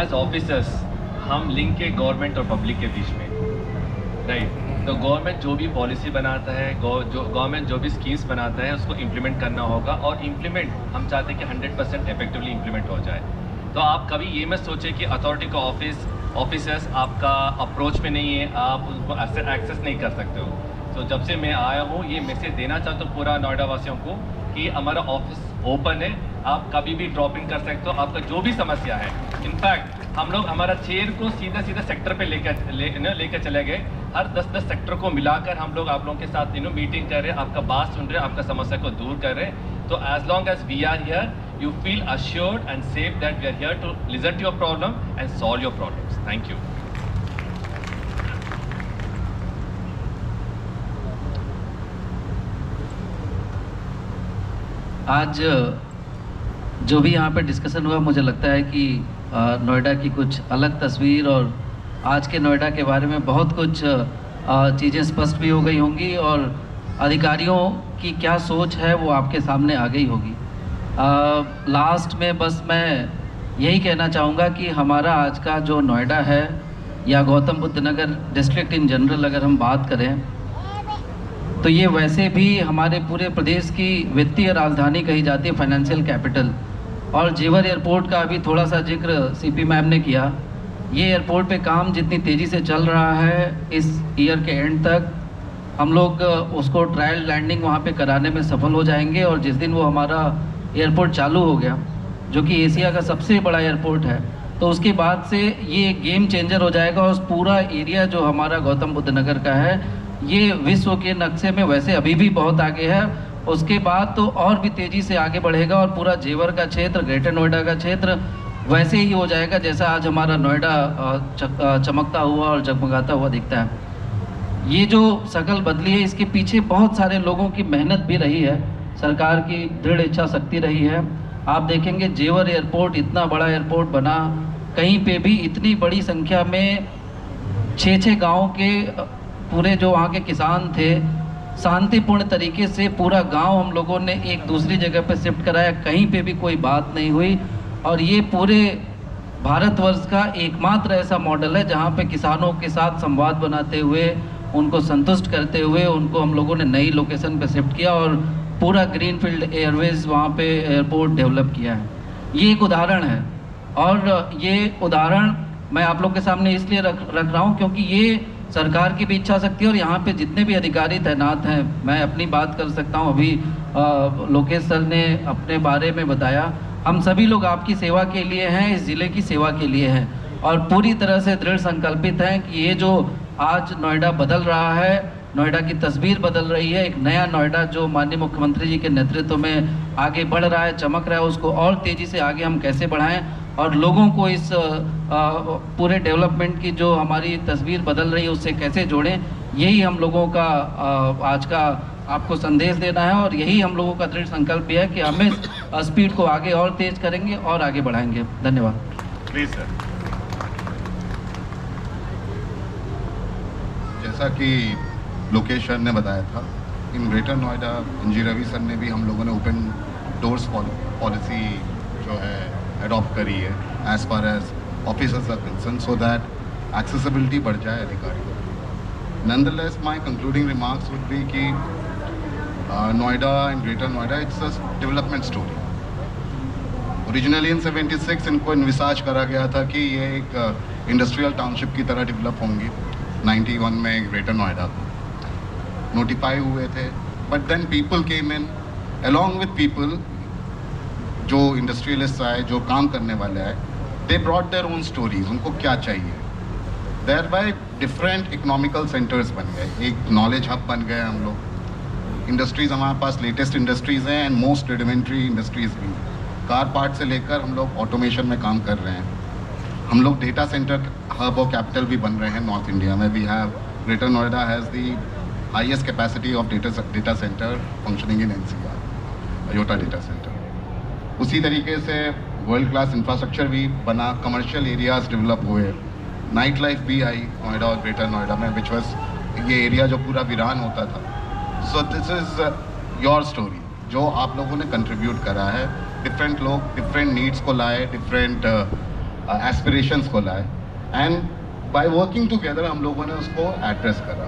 As officers हम link है government और पब्लिक के बीच में, राइट। तो गवर्नमेंट जो भी पॉलिसी बनाता है, गवर्नमेंट जो भी स्कीम्स बनाता है उसको इम्प्लीमेंट करना होगा, और इम्प्लीमेंट हम चाहते हैं कि 100% इफेक्टिवली इम्प्लीमेंट हो जाए। तो आप कभी ये मत सोचें कि अथॉरिटी का ऑफिसर्स आपका अप्रोच में नहीं है, आप उनको एक्सेस नहीं कर सकते हो। तो जब से मैं आया हूँ ये मैसेज देना चाहता हूँ पूरा नोएडा वासियों को कि हमारा ऑफिस ओपन है, आप कभी भी ड्रॉप इन कर सकते हो, आपका जो भी समस्या है। इनफैक्ट हम लोग हमारा चेयर को सीधा सीधा सेक्टर पे लेकर चले गए, हर 10-10 सेक्टर को मिलाकर हम लोग आप लोगों के साथ मीटिंग कर रहे हैं, आपका बात सुन रहे हैं, आपका समस्या को दूर कर रहे हैं। तो as long as we are here, you feel assured and safe that we are here to listen to your problem and solve your problems. Thank you. आज जो भी यहाँ पे डिस्कशन हुआ, मुझे लगता है कि नोएडा की कुछ अलग तस्वीर और आज के नोएडा के बारे में बहुत कुछ चीज़ें स्पष्ट भी हो गई होंगी, और अधिकारियों की क्या सोच है वो आपके सामने आ गई होगी। लास्ट में बस मैं यही कहना चाहूँगा कि हमारा आज का जो नोएडा है या गौतम बुद्ध नगर डिस्ट्रिक्ट इन जनरल अगर हम बात करें, तो ये वैसे भी हमारे पूरे प्रदेश की वित्तीय राजधानी कही जाती है, फाइनेंशियल कैपिटल। और जेवर एयरपोर्ट का अभी थोड़ा सा जिक्र सीपी मैम ने किया। ये एयरपोर्ट पे काम जितनी तेज़ी से चल रहा है, इस ईयर के एंड तक हम लोग उसको ट्रायल लैंडिंग वहाँ पे कराने में सफल हो जाएंगे। और जिस दिन वो हमारा एयरपोर्ट चालू हो गया, जो कि एशिया का सबसे बड़ा एयरपोर्ट है, तो उसके बाद से ये गेम चेंजर हो जाएगा। और उस पूरा एरिया जो हमारा गौतम बुद्ध नगर का है, ये विश्व के नक्शे में वैसे अभी भी बहुत आगे है, उसके बाद तो और भी तेज़ी से आगे बढ़ेगा। और पूरा जेवर का क्षेत्र, ग्रेटर नोएडा का क्षेत्र वैसे ही हो जाएगा जैसा आज हमारा नोएडा चमकता हुआ और जगमगाता हुआ दिखता है। ये जो शकल बदली है, इसके पीछे बहुत सारे लोगों की मेहनत भी रही है, सरकार की दृढ़ इच्छा शक्ति रही है। आप देखेंगे जेवर एयरपोर्ट इतना बड़ा एयरपोर्ट बना, कहीं पे भी इतनी बड़ी संख्या में 6-6 गाँव के पूरे जो वहाँ के किसान थे, शांतिपूर्ण तरीके से पूरा गांव हम लोगों ने एक दूसरी जगह पे शिफ्ट कराया, कहीं पे भी कोई बात नहीं हुई। और ये पूरे भारतवर्ष का एकमात्र ऐसा मॉडल है जहाँ पे किसानों के साथ संवाद बनाते हुए, उनको संतुष्ट करते हुए उनको हम लोगों ने नई लोकेशन पे शिफ्ट किया और पूरा ग्रीनफील्ड एयरवेज वहाँ पे एयरपोर्ट डेवलप किया है। ये एक उदाहरण है, और ये उदाहरण मैं आप लोग के सामने इसलिए रख रहा हूँ क्योंकि ये सरकार की भी इच्छा शक्ति है। और यहाँ पे जितने भी अधिकारी तैनात हैं, मैं अपनी बात कर सकता हूँ, अभी लोकेश सर ने अपने बारे में बताया, हम सभी लोग आपकी सेवा के लिए हैं, इस ज़िले की सेवा के लिए हैं, और पूरी तरह से दृढ़ संकल्पित हैं कि ये जो आज नोएडा बदल रहा है, नोएडा की तस्वीर बदल रही है, एक नया नोएडा जो माननीय मुख्यमंत्री जी के नेतृत्व में आगे बढ़ रहा है, चमक रहा है, उसको और तेज़ी से आगे हम कैसे बढ़ाएं और लोगों को इस पूरे डेवलपमेंट की जो हमारी तस्वीर बदल रही है उससे कैसे जोड़ें, यही हम लोगों का आज का आपको संदेश देना है। और यही हम लोगों का दृढ़ संकल्प भी है कि हम इस स्पीड को आगे और तेज करेंगे और आगे बढ़ाएंगे। धन्यवाद। Please sir. जैसा कि लोकेश सर ने बताया था, in Greater Noida NG Ravi sir ने भी हम लोगों ने ओपन डोर्स पॉलिसी जो है अडॉप्ट करी है as far as officers are concern, so that accessibility बढ़ जाए अधिकारियों को। Nonetheless my concluding remarks would be कि Noida and Greater Noida it's a development story. Originally in 76 इनको इन्विसाज करा गया था कि ये एक इंडस्ट्रियल टाउनशिप की तरह डेवलप होंगी। 91 में ग्रेटर नोएडा नोटिफाई हुए थे, but then people came in along with people, जो इंडस्ट्रियलिस्ट आए, जो काम करने वाले आए, they brought their own stories, उनको क्या चाहिए। Thereby different economical centres बन गए, एक नॉलेज हब बन गए हम लोग। इंडस्ट्रीज़ हमारे पास लेटेस्ट इंडस्ट्रीज़ हैं एंड मोस्ट रुडिमेंट्री इंडस्ट्रीज़ भी। कार पार्ट से लेकर हम लोग ऑटोमेशन में काम कर रहे हैं। हम लोग डेटा सेंटर हब और कैपिटल भी बन रहे हैं नॉर्थ इंडिया में। We have Greater Noida has the highest capacity of data centre functioning in NCR, अयोटा डेटा सेंटर। उसी तरीके से वर्ल्ड क्लास इंफ्रास्ट्रक्चर भी बना, कमर्शियल एरियाज डेवलप हुए, नाइट लाइफ भी आई नोएडा और ग्रेटर नोएडा में, विच वॉज ये एरिया जो पूरा वीरान होता था। So this is your story जो आप लोगों ने कंट्रीब्यूट करा है। डिफरेंट लोग डिफरेंट नीड्स को लाए, डिफरेंट एस्पिरेशंस को लाए, एंड बाय वर्किंग टुगेदर हम लोगों ने उसको एड्रेस करा.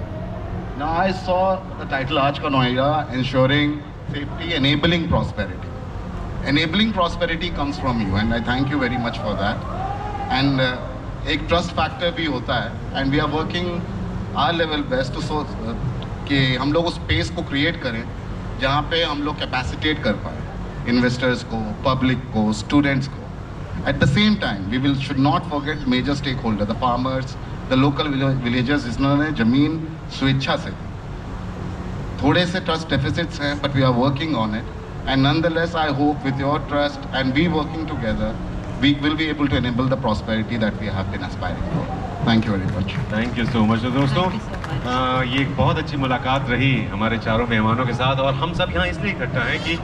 Now I saw the title आज का Noida, ensuring safety, enabling prosperity. Enabling prosperity comes from you, and I thank you very much for that. And एक ट्रस्ट फैक्टर भी होता है, and we are working our level best to कि हम लोग उस स्पेस को क्रिएट करें जहाँ पे हम लोग कैपेसिटेट कर पाए इन्वेस्टर्स को, पब्लिक को, स्टूडेंट्स को. At the same time we will should not forget major stake holder, the farmers, the local villagers जिन्होंने ज़मीन स्वेच्छा से दी. थोड़े से ट्रस्ट डेफिसिट्स हैं, but we are working on it. And nonetheless, I hope with your trust and we working together, we will be able to enable the prosperity that we have been aspiring for. Thank you very much. Thank you so much. दोस्तों, ये एक बहुत अच्छी मुलाकात रही हमारे चारों मेहमानों के साथ, और हम सब यहाँ इसलिए इकट्ठा हैं कि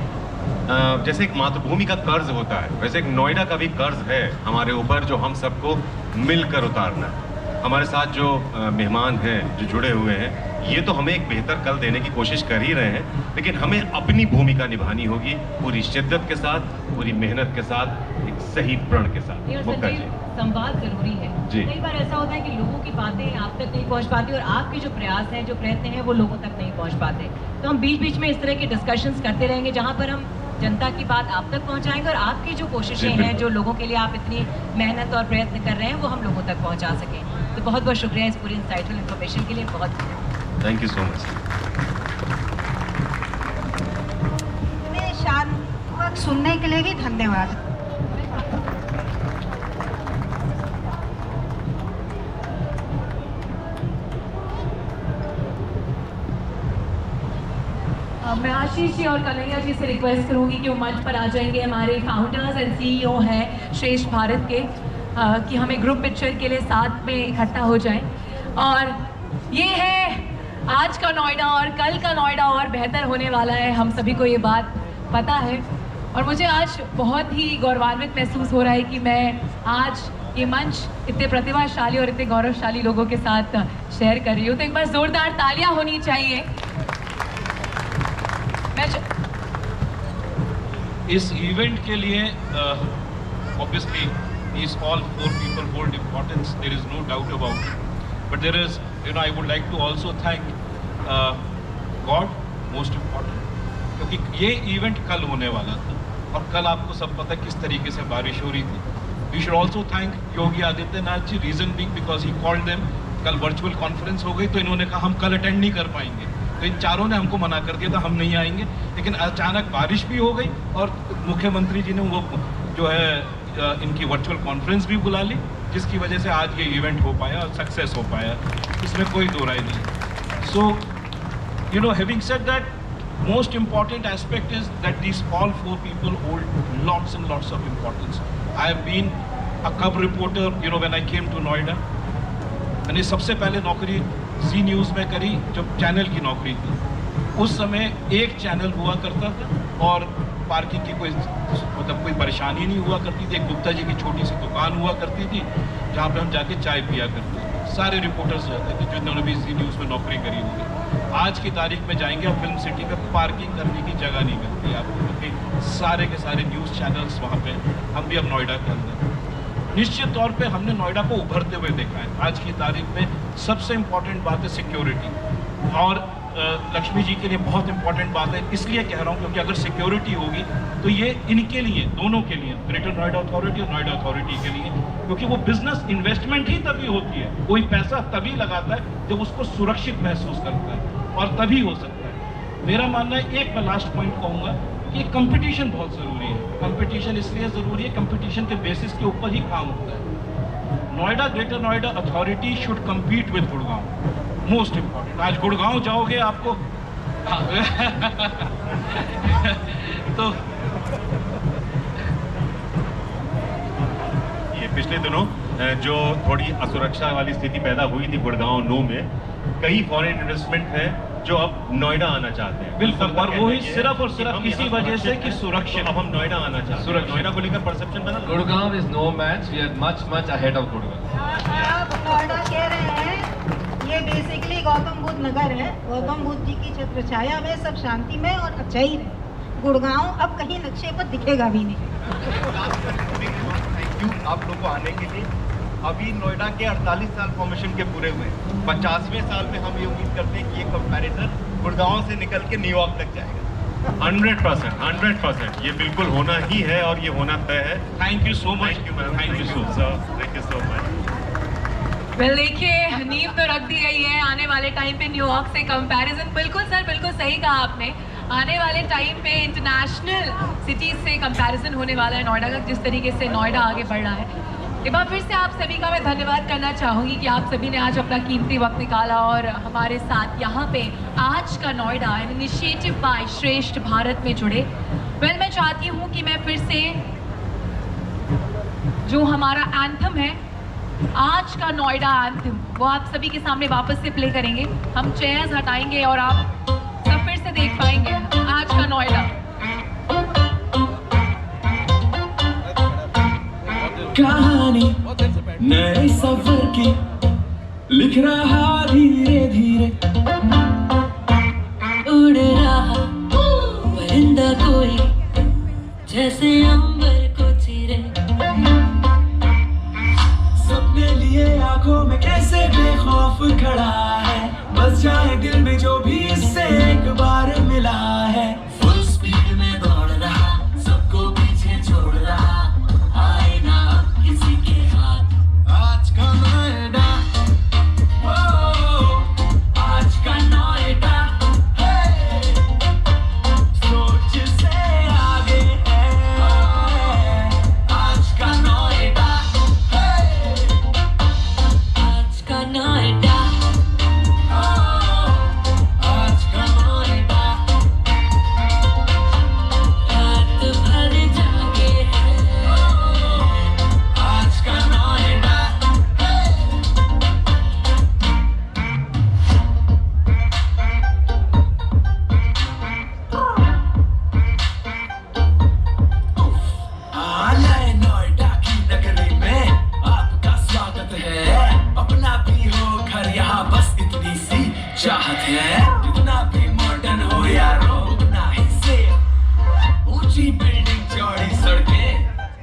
जैसे एक मातृभूमि का कर्ज होता है, वैसे एक नोएडा का भी कर्ज है हमारे ऊपर, जो हम सबको मिलकर उतारना है. हमारे साथ जो मेहमान हैं, जो जुड़े हुए हैं, ये तो हमें एक बेहतर कल देने की कोशिश कर ही रहे हैं, लेकिन हमें अपनी भूमिका निभानी होगी पूरी शिद्दत के साथ, पूरी मेहनत के साथ, एक सही प्रण के साथ. मुक्ता जी, संवाद जरूरी है. जी. कई बार ऐसा होता है कि लोगों की बातें आप तक नहीं पहुंच पाती, और आपके जो प्रयास हैं, जो प्रयत्न हैं, वो लोगों तक नहीं पहुंच पाते. तो हम बीच बीच में इस तरह के डिस्कशंस करते रहेंगे जहाँ पर हम जनता की बात आप तक पहुंचाएंगे, और आपकी जो कोशिशें हैं, जो लोगों के लिए आप इतनी मेहनत और प्रयत्न कर रहे हैं, वो हम लोगों तक पहुंचा सकें. तो बहुत बहुत शुक्रिया इस पूरी इंसाइटफुल इन्फॉर्मेशन के लिए. बहुत थैंक यू सो मच. इतने शानदार सुनने के लिए भी धन्यवाद. मैं आशीष जी और कन्हैया जी से रिक्वेस्ट करूंगी कि वो मंच पर आ जाएंगे. हमारे फाउंडर्स एंड सीईओ हैं श्रेष्ठ भारत के, कि हमें ग्रुप पिक्चर के लिए साथ में इकट्ठा हो जाएं. और ये है आज का नोएडा, और कल का नोएडा और बेहतर होने वाला है. हम सभी को ये बात पता है, और मुझे आज बहुत ही गौरवान्वित महसूस हो रहा है कि मैं आज ये मंच इतने प्रतिभाशाली और इतने गौरवशाली लोगों के साथ शेयर कर रही हूँ. तो एक बार जोरदार तालियां होनी चाहिए. इस इवेंट के लिए obviously these all four people hold importance, there is no doubt about it, but there is, I would like to also thank God, most important, क्योंकि ये इवेंट कल होने वाला था, और कल आपको सब पता है किस तरीके से बारिश हो रही थी. We should also thank Yogi Adityanath ji, reason being because he called them. कल वर्चुअल कॉन्फ्रेंस हो गई, तो इन्होंने कहा हम कल अटेंड नहीं कर पाएंगे, तो इन चारों ने हमको मना कर दिया था, हम नहीं आएंगे. लेकिन अचानक बारिश भी हो गई, और मुख्यमंत्री जी ने वो जो है इनकी वर्चुअल कॉन्फ्रेंस भी बुला ली, जिसकी वजह से आज ये इवेंट हो पाया और सक्सेस हो पाया. इसमें कोई दो राय नहीं. सो having said that, most important aspect is that these all four people hold lots and lots of importance. I have been a cub reporter, when I came to Noida. मैंने सबसे पहले नौकरी जी न्यूज़ में करी जब चैनल की नौकरी थी. उस समय एक चैनल हुआ करता था, और पार्किंग की कोई परेशानी नहीं हुआ करती थी. एक गुप्ता जी की छोटी सी दुकान हुआ करती थी, जहाँ पे हम जाके चाय पिया करते थे. सारे रिपोर्टर्स जाते थे जिन्होंने भी जी न्यूज़ में नौकरी करी होगी. आज की तारीख में जाएंगे आप फिल्म सिटी में, पार्किंग करने की जगह नहीं मिलती आपको, क्योंकि सारे के सारे न्यूज़ चैनल्स वहाँ पे. हम भी अब नोएडा के अंदर निश्चित तौर पे हमने नोएडा को उभरते हुए देखा है. आज की तारीख में सबसे इम्पॉर्टेंट बात है सिक्योरिटी, और लक्ष्मी जी के लिए बहुत इंपॉर्टेंट बात है. इसलिए कह रहा हूँ क्योंकि अगर सिक्योरिटी होगी तो ये इनके लिए, दोनों के लिए, ग्रेटर नोएडा अथॉरिटी और नोएडा अथॉरिटी के लिए, क्योंकि वो बिजनेस इन्वेस्टमेंट ही तभी होती है, कोई पैसा तभी लगाता है जब उसको सुरक्षित महसूस करता है, और तभी हो सकता है. मेरा मानना है, एक मैं लास्ट पॉइंट कहूँगा कि कंपटीशन बहुत ज़रूरी है. कंपटीशन इसलिए ज़रूरी है, कंपटीशन के बेसिस के ऊपर ही काम होता है. Noida, greater Noida authority should compete with Gurgaon. Most important. आज गुड़गांव जाओगे आपको तो ये पिछले दिनों जो थोड़ी असुरक्षा वाली स्थिति पैदा हुई थी गुड़गांव नो में, कई फॉरेन इन्वेस्टमेंट हैं जो अब नोएडा आना चाहते हैं. बिल्कुल, और वो ही सिर्फ और सिर्फ इसी वजह से कि सुरक्षित. अब हम नोएडा आना चाहते हैं. नोएडा को लेकर परसेप्शन बना. Gurgaon is no match. We are much ahead of Gurgaon. आप नोएडा कह रहे हैं, ये बेसिकली गौतम बुद्ध नगर है. गौतम बुद्ध जी की छत्र छाया में सब शांति में और अच्छाई है. गुड़गांव अब कहीं नक्शे पर दिखेगा भी नहीं. थैंक यू आप लोग को आने के लिए। अभी नोएडा के 48 साल फॉर्मेशन के पूरे हुए, 50वें साल में हम ये उम्मीद करते हैं कि ये कंपैरेटर गुड़गांव से निकल के न्यूयॉर्क तक जाएगा। 100%, ये बिल्कुल होना ही है और ये होना तय है। Thank you so much. Thank you ma'am, Thank you so much. Sir, thank you so much. Well देखिए, नींव तो रख दी गई है। आने वाले टाइम पे न्यूयॉर्क से कंपैरिजन, बिल्कुल सर, बिल्कुल सही कहा आपने। आने वाले टाइम पे इंटरनेशनल सिटीज से कंपैरिजन होने वाला है नोएडा का, जिस तरीके से नोएडा आगे बढ़ रहा है। एक बार फिर से आप सभी का मैं धन्यवाद करना चाहूँगी कि आप सभी ने आज अपना कीमती वक्त निकाला और हमारे साथ यहाँ पे आज का नोएडा एन इनिशिएटिव बाय श्रेष्ठ भारत में जुड़े। वेल मैं चाहती हूँ कि मैं फिर से जो हमारा एंथम है, आज का नोएडा एंथम, वो आप सभी के सामने वापस से प्ले करेंगे। हम चेयर्स हटाएंगे और आप सब फिर से देख पाएंगे आज का नोएडा। कहानी नए सफर की लिख रहा धीरे धीरे, उड़ रहा परिंदा कोई जैसे अंबर को चीरे, सबने लिए आंखों में कैसे बेखौफ खड़ा है, बस जाए दिल में जो भी इससे एक बार मिला है। फुल स्पीड में दौड़ रहा, सबको पीछे छोड़ रहा, आए ना अब किसी के हाथ। आज का नोएडा, ओ, आज का नोएडा, हे, सोच से आगे है, आज का नोएडा, हे, आज का नोएडा, आज का नोएडा, रात भर जागे है, आज का नोएडा, नए नोएडा की नगरी में आपका स्वागत है। अपना भी हो घर यहाँ, बस इतनी सी चाहत है। जितना भी मॉडर्न हो यारो, उतना ही सेफ। ऊंची बिल्डिंग, चौड़ी सड़कें,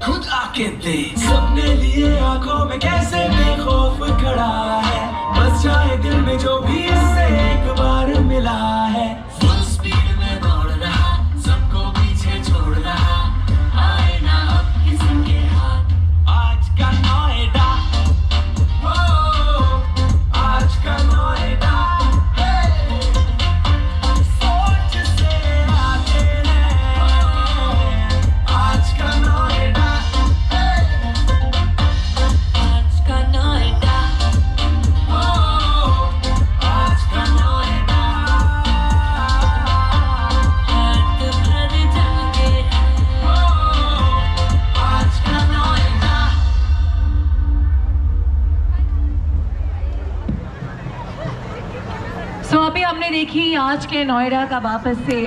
खुद आके दे। सबने लिए आंखों में कैसे बेखौफ खड़ा है, बस जाए दिल में जो भी इससे एक बार मिला है। फुल स्पीड में दौड़ रहा, सबको पीछे छोड़ रहा, आए ना अब किसी के हाथ। आज का नोएडा, ओ, आज का नोएडा, हे, सोच से आगे है, आज का नोएडा, हे, आज का नोएडा, ओ, आज का नोएडा, रात भर जागे है, ओ, आज का नोएडा। सो अभी हमने देखी आज के नोएडा का वापस से